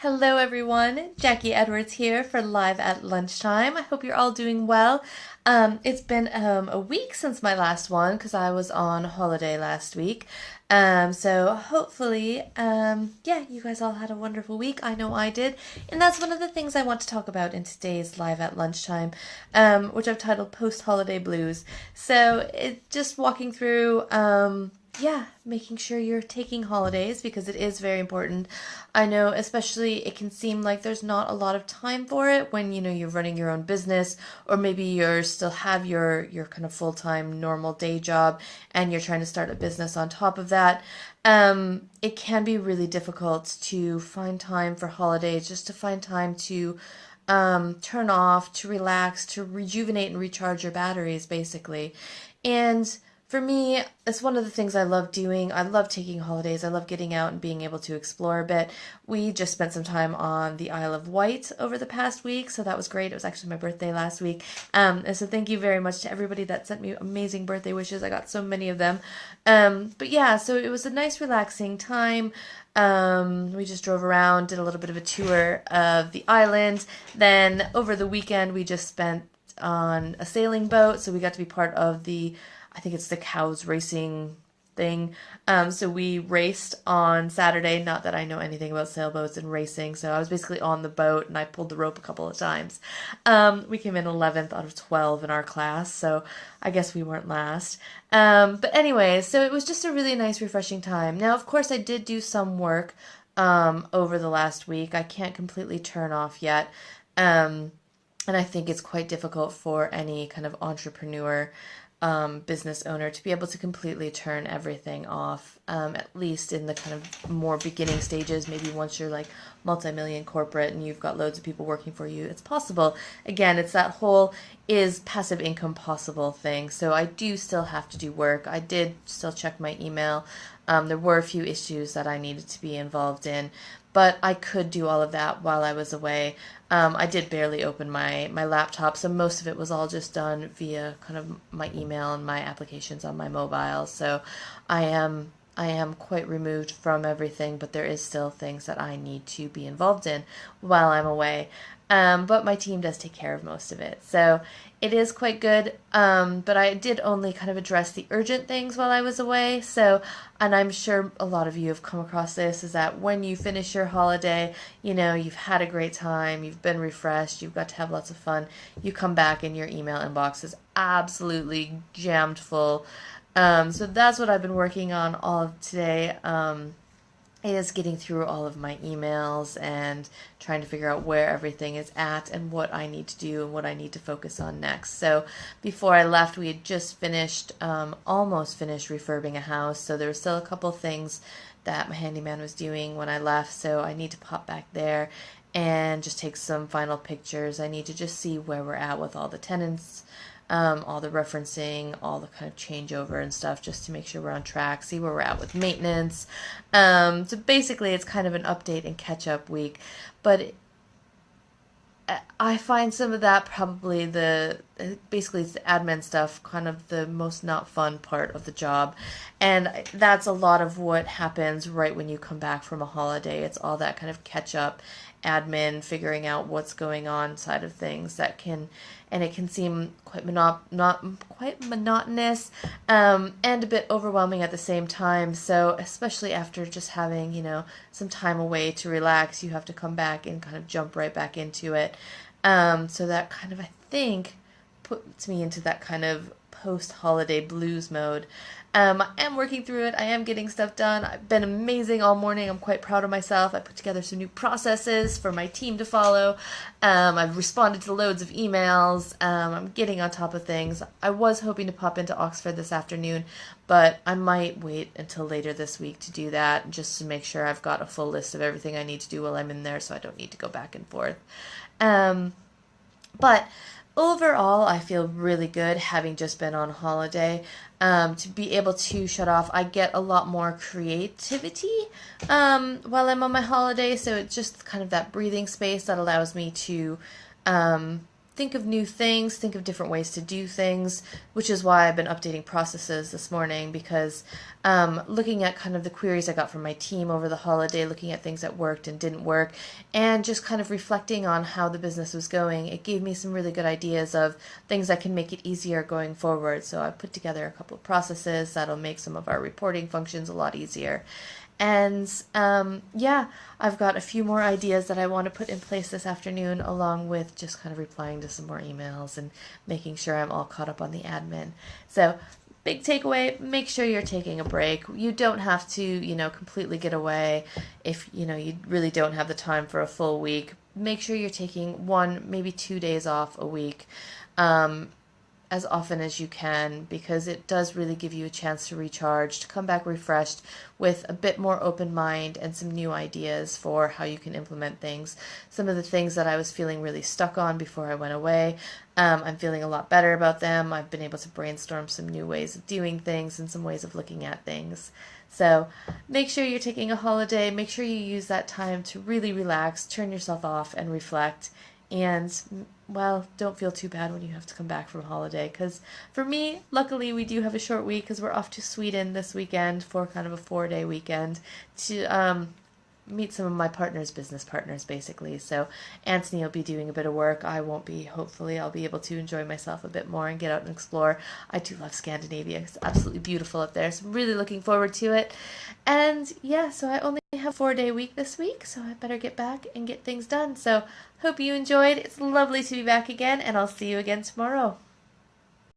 Hello everyone, Jacquie Edwards here for Live at Lunchtime. I hope you're all doing well. It's been a week since my last one because I was on holiday last week. So hopefully, yeah, you guys all had a wonderful week. I know I did. And that's one of the things I want to talk about in today's Live at Lunchtime, which I've titled Post-Holiday Blues. So it just walking through, yeah, making sure you're taking holidays because it is very important. I know, especially it can seem like there's not a lot of time for it when you're running your own business, or maybe you're still have your kind of full-time normal day job and you're trying to start a business on top of that. It can be really difficult to find time for holidays, just to find time to turn off, to relax, to rejuvenate and recharge your batteries, basically. And for me, it's one of the things I love doing. I love taking holidays. I love getting out and being able to explore a bit. We just spent some time on the Isle of Wight over the past week, so that was great. It was actually my birthday last week. And so thank you very much to everybody that sent me amazing birthday wishes. I got so many of them. But yeah, so it was a nice relaxing time. We just drove around, did a little bit of a tour of the island. Then over the weekend, we just spent on a sailing boat, so we got to be part of I think it's the cows racing thing. So we raced on Saturday. Not that I know anything about sailboats and racing, so I was basically on the boat and I pulled the rope a couple of times. We came in 11th out of 12 in our class, so I guess we weren't last. But anyway, so it was just a really nice, refreshing time. Now, of course, I did do some work over the last week. I can't completely turn off yet. And I think it's quite difficult for any kind of entrepreneur business owner to be able to completely turn everything off, at least in the kind of more beginning stages. Maybe once you're like multi-million corporate and you've got loads of people working for you, it's possible. Again, it's that whole is passive income possible thing. So I do still have to do work. I did still check my email. There were a few issues that I needed to be involved in, but I could do all of that while I was away. I did barely open my laptop, so most of it was all just done via kind of my email and my applications on my mobile. So I am quite removed from everything, but there is still things that I need to be involved in while I'm away. But my team does take care of most of it. So it is quite good. But I did only kind of address the urgent things while I was away. So, and I'm sure a lot of you have come across this, is that when you finish your holiday, you've had a great time, you've been refreshed, you've got to have lots of fun. You come back and your email inbox is absolutely jammed full. So that's what I've been working on all of today. Is getting through all of my emails and trying to figure out where everything is at and what I need to do and what I need to focus on next. So before I left, we had just finished, almost finished refurbing a house. So there were still a couple things that my handyman was doing when I left. So I need to pop back there and just take some final pictures. I need to just see where we're at with all the tenants, all the referencing, all the kind of changeover and stuff, just to make sure we're on track, see where we're at with maintenance. So basically it's kind of an update and catch up week, but I find some of that probably basically it's the admin stuff, kind of the most not fun part of the job. And that's a lot of what happens right when you come back from a holiday. It's all that kind of catch up admin, figuring out what's going on side of things and it can seem quite not quite monotonous, and a bit overwhelming at the same time. So especially after just having, some time away to relax, you have to come back and kind of jump right back into it. So that kind of, I think, puts me into that kind of post-holiday blues mode. I am working through it. I am getting stuff done. I've been amazing all morning. I'm quite proud of myself. I put together some new processes for my team to follow. I've responded to loads of emails. I'm getting on top of things. I was hoping to pop into Oxford this afternoon, but I might wait until later this week to do that, just to make sure I've got a full list of everything I need to do while I'm in there, so I don't need to go back and forth. But overall, I feel really good having just been on holiday. To be able to shut off, I get a lot more creativity while I'm on my holiday, so it's just kind of that breathing space that allows me to think of new things, think of different ways to do things, which is why I've been updating processes this morning because looking at kind of the queries I got from my team over the holiday, looking at things that worked and didn't work, and just kind of reflecting on how the business was going, it gave me some really good ideas of things that can make it easier going forward. So I put together a couple of processes that'll make some of our reporting functions a lot easier. And yeah, I've got a few more ideas that I want to put in place this afternoon, along with just kind of replying to some more emails and making sure I'm all caught up on the admin. So, big takeaway, make sure you're taking a break. You don't have to, completely get away if, you really don't have the time for a full week. Make sure you're taking 1, maybe 2 days off a week. As often as you can, because it does really give you a chance to recharge, to come back refreshed with a bit more open mind and some new ideas for how you can implement things. Some of the things that I was feeling really stuck on before I went away, I'm feeling a lot better about them. I've been able to brainstorm some new ways of doing things and some ways of looking at things. So make sure you're taking a holiday. Make sure you use that time to really relax, turn yourself off, and reflect. And, well, don't feel too bad when you have to come back from holiday. Because for me, luckily, we do have a short week because we're off to Sweden this weekend for kind of a 4-day weekend to meet some of my partner's business partners, basically. So Anthony will be doing a bit of work. I won't be. Hopefully, I'll be able to enjoy myself a bit more and get out and explore. I do love Scandinavia. It's absolutely beautiful up there. So I'm really looking forward to it. And yeah, so I only have a 4-day week this week, so I better get back and get things done. So hope you enjoyed. It's lovely to be back again, and I'll see you again tomorrow.